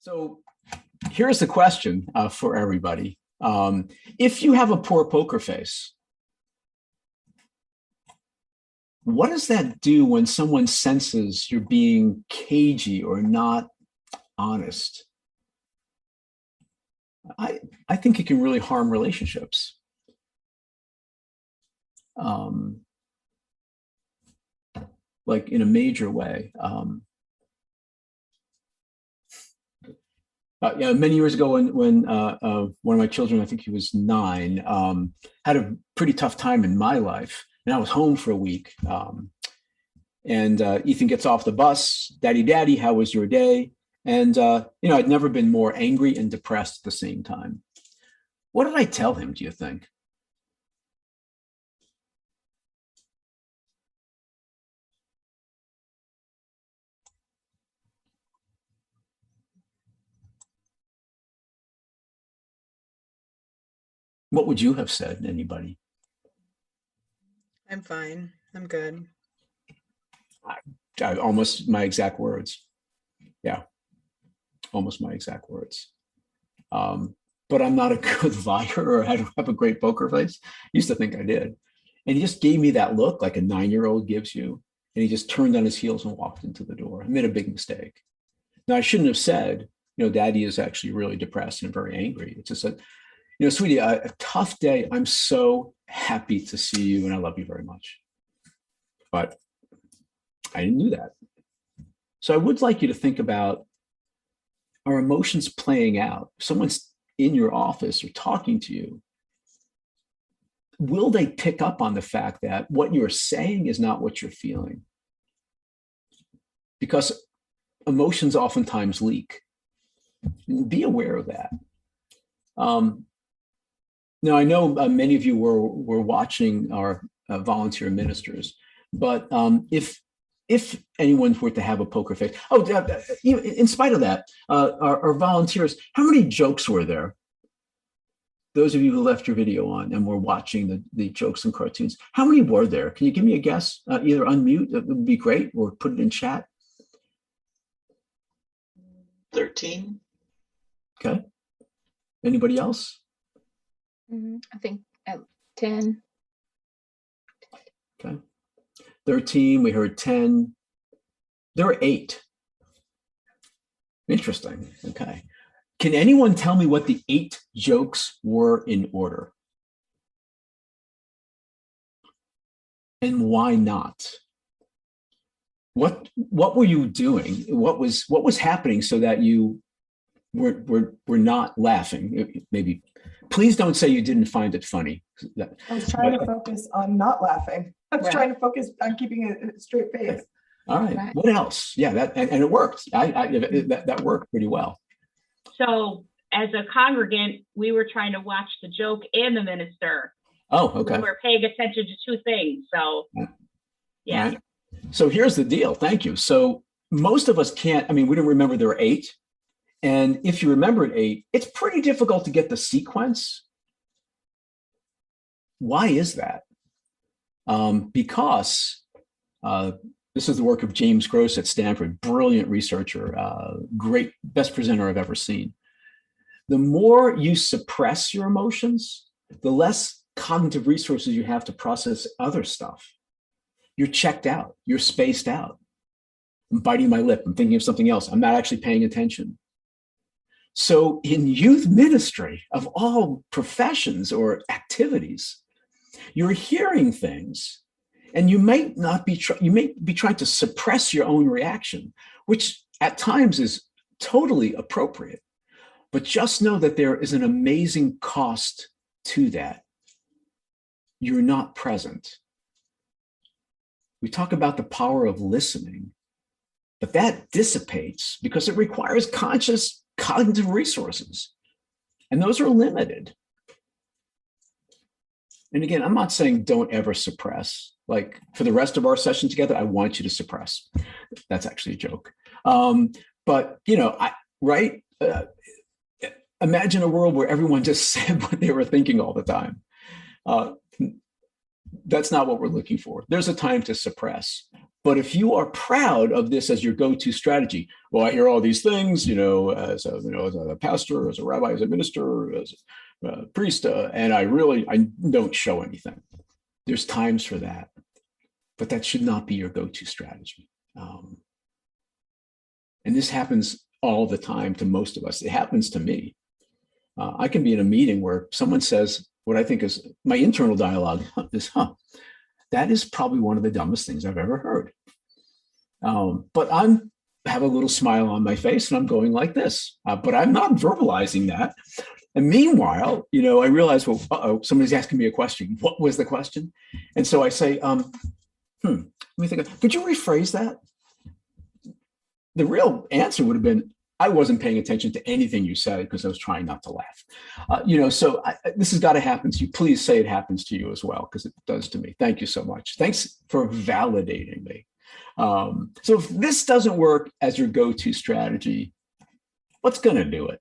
So here's the question for everybody. If you have a poor poker face, what does that do when someone senses you're being cagey or not honest? I think it can really harm relationships. Like in a major way. Many years ago, when one of my children, I think he was 9, had a pretty tough time in my life, and I was home for a week. And Ethan gets off the bus, "Daddy, how was your day?" And I'd never been more angry and depressed at the same time. What did I tell him, do you think? What would you have said, anybody? I'm fine. I'm good. Almost my exact words. Yeah, almost my exact words. But I'm not a good liar, or I don't have a great poker face. Used to think I did. And he just gave me that look like a 9-year-old gives you. And he just turned on his heels and walked into the door. I made a big mistake. Now, I shouldn't have said, Daddy is actually really depressed and very angry. It's just that, sweetie, a tough day. I'm so happy to see you and I love you very much. But I didn't do that. So I would like you to think about, our emotions playing out? Someone's in your office or talking to you. Will they pick up on the fact that what you're saying is not what you're feeling? Because emotions oftentimes leak. Be aware of that. Now, I know many of you were watching our volunteer ministers, but if anyone were to have a poker face, in spite of that, our volunteers, how many jokes were there? Those of you who left your video on and were watching the jokes and cartoons, how many were there? Can you give me a guess? Either unmute, that would be great, or put it in chat. 13. Okay. Anybody else? I think 10. Okay. 13, we heard 10. There were 8. Interesting. Okay. Can anyone tell me what the 8 jokes were in order? And why not? What were you doing? What was happening so that you were not laughing? Maybe, please don't say you didn't find it funny. I was trying to focus on not laughing. I was trying to focus on keeping a straight face. All right. What else? Yeah, and it worked. That worked pretty well. So as a congregant, we were trying to watch the joke and the minister. Oh, okay. We were paying attention to 2 things. So, yeah. Right. So here's the deal. Thank you. So most of us can't, we didn't remember there were 8. And if you remembered 8, it's pretty difficult to get the sequence. Why is that? Because this is the work of James Gross at Stanford, brilliant researcher, great, best presenter I've ever seen. The more you suppress your emotions, the less cognitive resources you have to process other stuff. You're checked out, you're spaced out. I'm biting my lip, I'm thinking of something else, I'm not actually paying attention. So in youth ministry of all professions or activities, you're hearing things and you may be trying to suppress your own reaction, which at times is totally appropriate. But just know that there is an amazing cost to that. You're not present. We talk about the power of listening, but that dissipates because it requires conscious cognitive resources, and those are limited. And again, I'm not saying don't ever suppress. Like for the rest of our session together, I want you to suppress. That's actually a joke. But imagine a world where everyone just said what they were thinking all the time. That's not what we're looking for. There's a time to suppress, But if you are proud of this as your go-to strategy, well, I hear all these things, as a pastor, as a rabbi, as a minister, as a priest, and I don't show anything. There's times for that, but that should not be your go-to strategy. And this happens all the time to most of us. It happens to me. I can be in a meeting where someone says what I think is my internal dialogue is, that is probably one of the dumbest things I've ever heard. But I have a little smile on my face and I'm going like this, but I'm not verbalizing that. And meanwhile, I realize, well, somebody's asking me a question. What was the question? And so I say, let me think, could you rephrase that? The real answer would have been, I wasn't paying attention to anything you said because I was trying not to laugh. This has got to happen to you. Please say it happens to you as well, because it does to me. Thank you so much. Thanks for validating me. So if this doesn't work as your go-to strategy, what's going to do it?